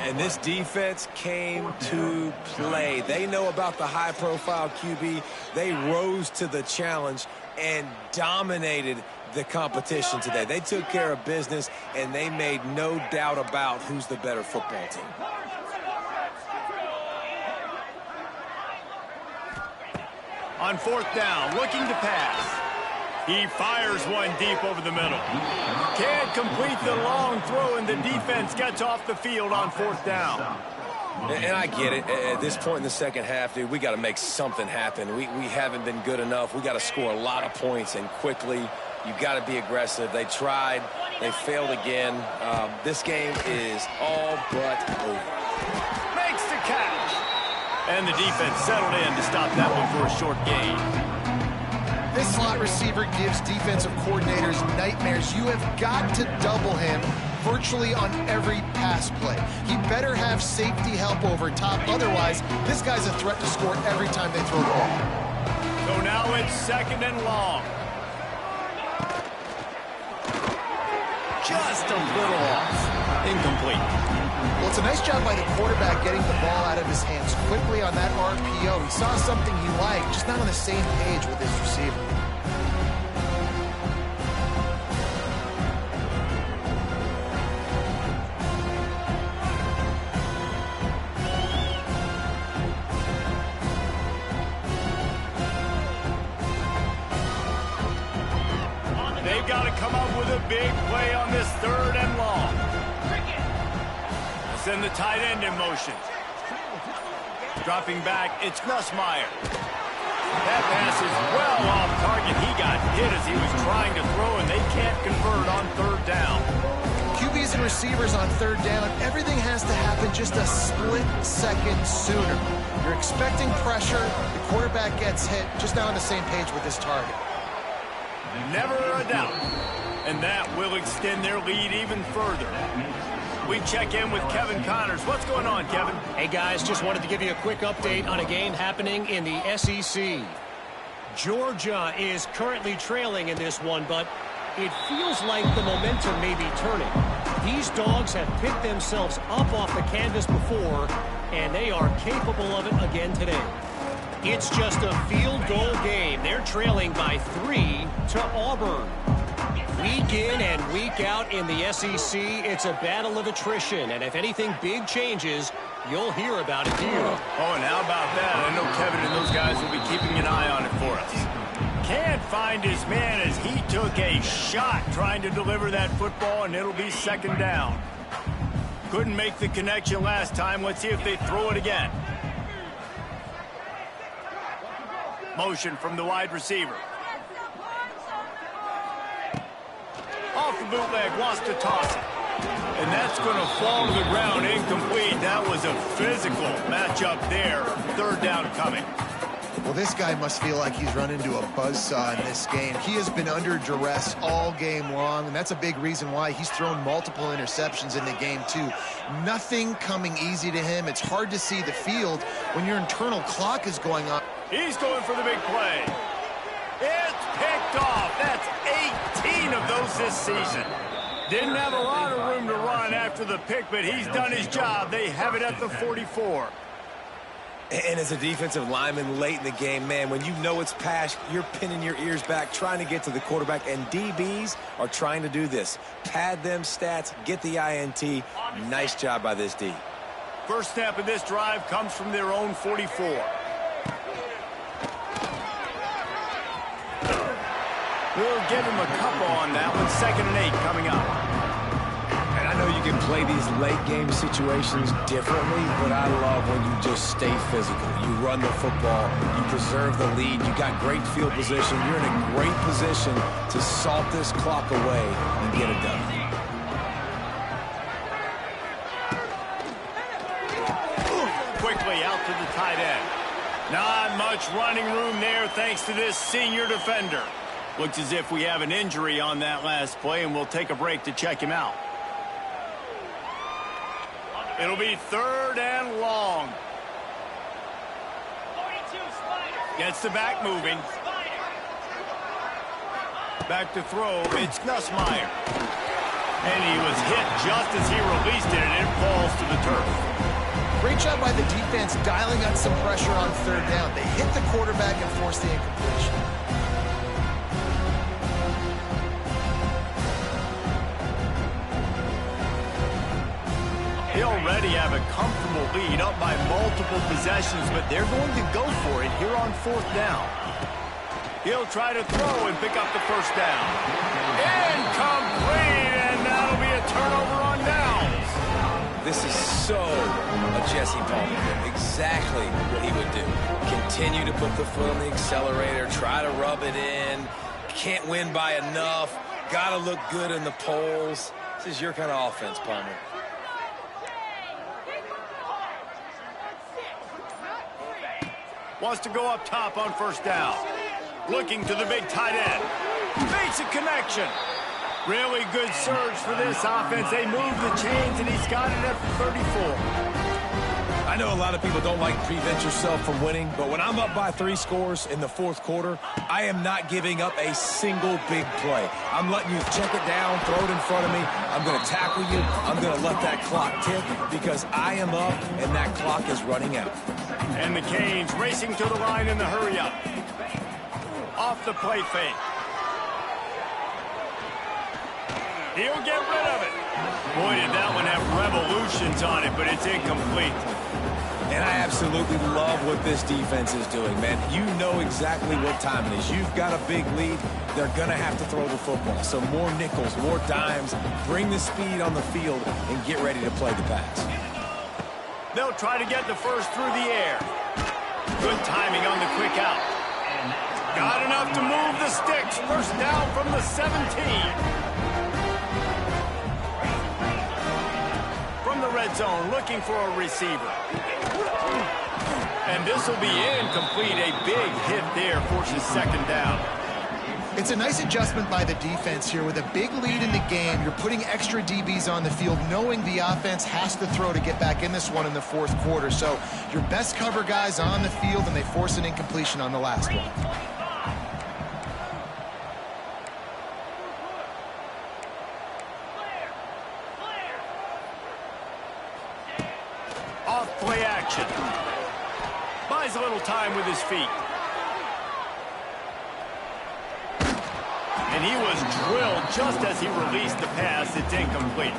And this defense came to play. They know about the high-profile QB. They rose to the challenge and dominated the competition today. They took care of business, and they made no doubt about who's the better football team. On fourth down, looking to pass. He fires one deep over the middle. Can't complete the long throw, and the defense gets off the field on fourth down. And I get it. At this point in the second half, dude, we got to make something happen. We haven't been good enough. We got to score a lot of points and quickly. You got to be aggressive. They tried. They failed again. This game is all but over. Makes the catch. And the defense settled in to stop that one for a short gain. This slot receiver gives defensive coordinators nightmares. You have got to double him virtually on every pass play. He better have safety help over top. Otherwise, this guy's a threat to score every time they throw the ball. So now it's second and long. Just a little off. Incomplete. Well, it's a nice job by the quarterback getting the ball out of his hands quickly on that RPO. He saw something he liked, just not on the same page with his receiver. They've got to come up with a big play on this third and long. Send the tight end in motion. Dropping back, it's Nussmeier. That pass is well off target. He got hit as he was trying to throw, and they can't convert on third down. QBs and receivers on third down, everything has to happen just a split second sooner. You're expecting pressure, the quarterback gets hit, just not on the same page with his target. Never a doubt. And that will extend their lead even further. We check in with Kevin Connors. What's going on, Kevin? Hey, guys, just wanted to give you a quick update on a game happening in the SEC. Georgia is currently trailing in this one, but it feels like the momentum may be turning. These dogs have picked themselves up off the canvas before, and they are capable of it again today. It's just a field goal game. They're trailing by 3 to Auburn. Week in and week out in the SEC, it's a battle of attrition, and if anything big changes, you'll hear about it here. Oh, and how about that? I know Kevin and those guys will be keeping an eye on it for us. Can't find his man as he took a shot trying to deliver that football, and it'll be second down. Couldn't make the connection last time. Let's see if they throw it again. Motion from the wide receiver. Off the bootleg, wants to toss it. And that's going to fall to the ground, incomplete. That was a physical matchup there. Third down coming. Well, this guy must feel like he's run into a buzzsaw in this game. He has been under duress all game long, and that's a big reason why he's thrown multiple interceptions in the game, too. Nothing coming easy to him. It's hard to see the field when your internal clock is going on. He's going for the big play. It's picked off. That's 18 of those this season. Didn't have a lot of room to run after the pick, but he's done his job. They have it at the 44. And as a defensive lineman late in the game, man, when you know it's pass, you're pinning your ears back, trying to get to the quarterback, and DBs are trying to do this. Pad them stats, get the INT. Nice job by this D. First snap of this drive comes from their own 44. We'll give him a couple on that one. 2nd and 8 coming up. And I know you you can play these late-game situations differently, but I love when you just stay physical. You run the football, you preserve the lead, you got great field position, you're in a great position to salt this clock away and get it done. Quickly out to the tight end. Not much running room there thanks to this senior defender. Looks as if we have an injury on that last play, and we'll take a break to check him out. It'll be 3rd and long. Gets the back moving. Back to throw. It's Nussmeier. And he was hit just as he released it, and it falls to the turf. Great job by the defense dialing up some pressure on 3rd down. They hit the quarterback and forced the incompletion. They already have a comfortable lead up by multiple possessions, but they're going to go for it here on 4th down. He'll try to throw and pick up the 1st down. Incomplete, and that'll be a turnover on downs. This is so a Jesse Palmer. Exactly what he would do. Continue to put the foot on the accelerator, try to rub it in. Can't win by enough. Got to look good in the polls. This is your kind of offense, Palmer. Wants to go up top on 1st down. Looking to the big tight end. Makes a connection. Really good surge for this offense. They move the chains, and he's got it at 34. I know a lot of people don't like prevent yourself from winning, but when I'm up by 3 scores in the 4th quarter, I am not giving up a single big play. I'm letting you check it down, throw it in front of me. I'm going to tackle you. I'm going to let that clock tick because I am up, and that clock is running out. And the Canes racing to the line in the hurry-up. Off the play fake. He'll get rid of it. Boy, did that one have revolutions on it, but it's incomplete. And I absolutely love what this defense is doing, man. You know exactly what time it is. You've got a big lead. They're going to have to throw the football. So more nickels, more dimes. Bring the speed on the field and get ready to play the pass. They'll try to get the first through the air. Good timing on the quick out. Got enough to move the sticks. 1st down from the 17. From the red zone, looking for a receiver. And this will be incomplete. A big hit there forces 2nd down. It's a nice adjustment by the defense here. With a big lead in the game, you're putting extra DBs on the field, knowing the offense has to throw to get back in this one in the 4th quarter. So your best cover guys on the field, and they force an incompletion on the last one. Off play action. Buys a little time with his feet. And he was drilled just as he released the pass. It's incomplete.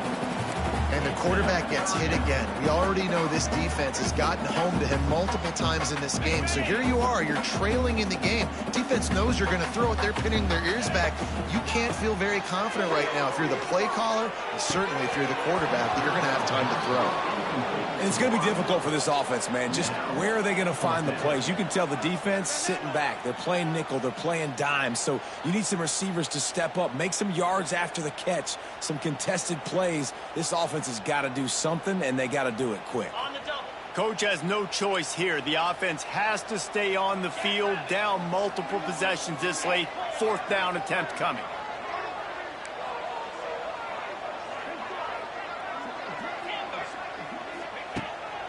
And the quarterback gets hit again. We already know this defense has gotten home to him multiple times in this game. So here you are, you're trailing in the game. Defense knows you're going to throw it. They're pinning their ears back. You can't feel very confident right now if you're the play caller, and certainly if you're the quarterback, that you're going to have time to throw. And it's going to be difficult for this offense, man. Just where are they going to find the plays? You can tell the defense sitting back. They're playing nickel. They're playing dime. So you need some receivers to step up, make some yards after the catch, some contested plays. This offense has got to do something, and they got to do it quick. Coach has no choice here. The offense has to stay on the field, down multiple possessions this late. 4th down attempt coming.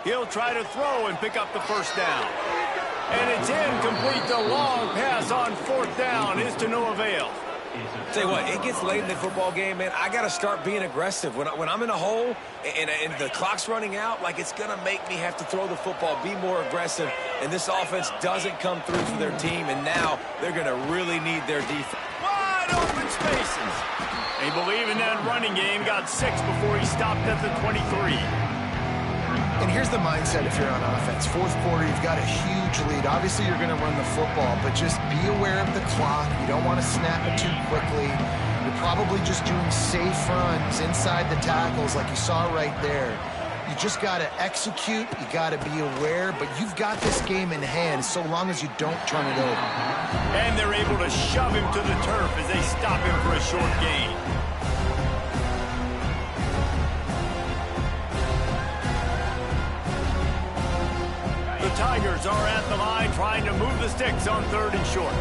He'll try to throw and pick up the 1st down. And it's incomplete. The long pass on 4th down is to no avail. Tell you what, it gets late in the football game, man. I got to start being aggressive. When I'm in a hole and the clock's running out, like, it's going to make me have to throw the football, be more aggressive. And this offense doesn't come through for their team, and now they're going to really need their defense. Wide open spaces. They believe in that running game. Got 6 before he stopped at the 23. And here's the mindset if you're on offense. 4th quarter, you've got a huge lead. Obviously, you're going to run the football, but just be aware of the clock. You don't want to snap it too quickly. You're probably just doing safe runs inside the tackles like you saw right there. You just got to execute. You got to be aware, but you've got this game in hand so long as you don't turn it over. And they're able to shove him to the turf as they stop him for a short gain. The Tigers are at the line trying to move the sticks on 3rd and short.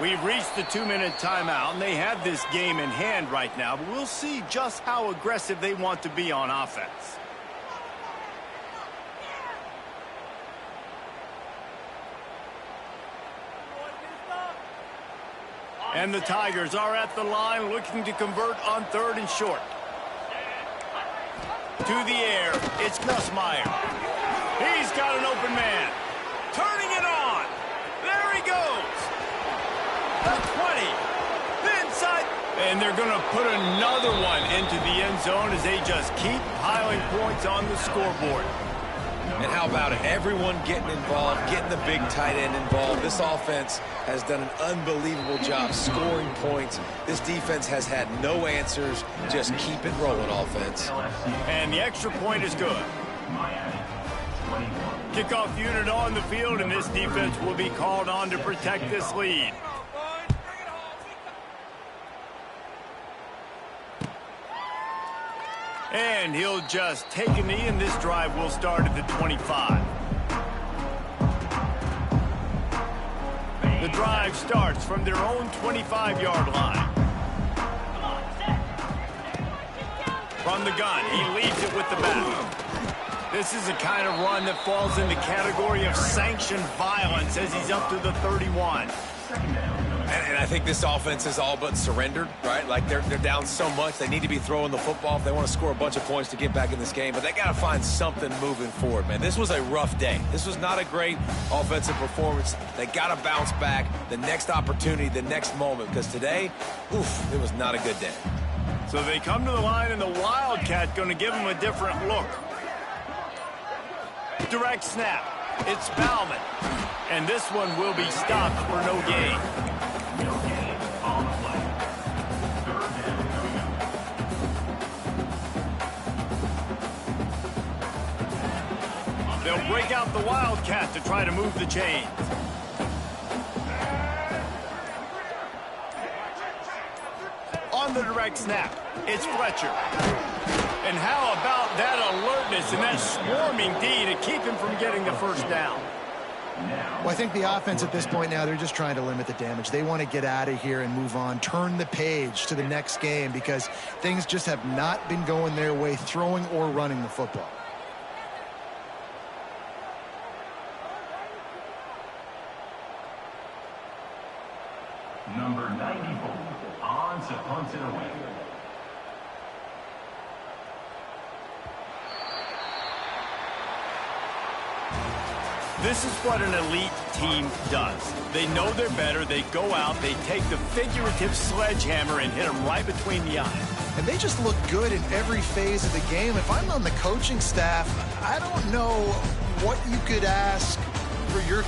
We've reached the 2-minute timeout, and they have this game in hand right now, but we'll see just how aggressive they want to be on offense. And the Tigers are at the line looking to convert on 3rd and short. To the air, it's Nussmeier. He's got an open man. Turning it on. There he goes. The 20. The inside. And they're going to put another one into the end zone as they just keep piling points on the scoreboard. And how about it? Everyone getting involved, getting the big tight end involved. This offense has done an unbelievable job scoring points. This defense has had no answers. Just keep it rolling, offense. And the extra point is good. Kickoff unit on the field, and this defense will be called on to protect this lead. And he'll just take a knee, and this drive will start at the 25. The drive starts from their own 25-yard line. From the gun, he leads it with the back. This is the kind of run that falls in the category of sanctioned violence as he's up to the 31. And I think this offense is all but surrendered, right? Like they're down so much. They need to be throwing the football if they want to score a bunch of points to get back in this game. But they got to find something moving forward, man. This was a rough day. This was not a great offensive performance. They got to bounce back the next opportunity, the next moment. Because today, oof, it was not a good day. So they come to the line, and the Wildcat going to give them a different look. Direct snap. It's Bauman. And this one will be stopped for no gain. They'll break out the Wildcat to try to move the chains. On the direct snap, it's Fletcher. And how about that alertness and that swarming D to keep him from getting the first down? Well, I think the offense at this point now, they're just trying to limit the damage. They want to get out of here and move on, turn the page to the next game because things just have not been going their way, throwing or running the football. Number 94, on to punt it away. This is what an elite team does. They know they're better. They go out. They take the figurative sledgehammer and hit them right between the eyes. And they just look good in every phase of the game. If I'm on the coaching staff, I don't know what you could ask for your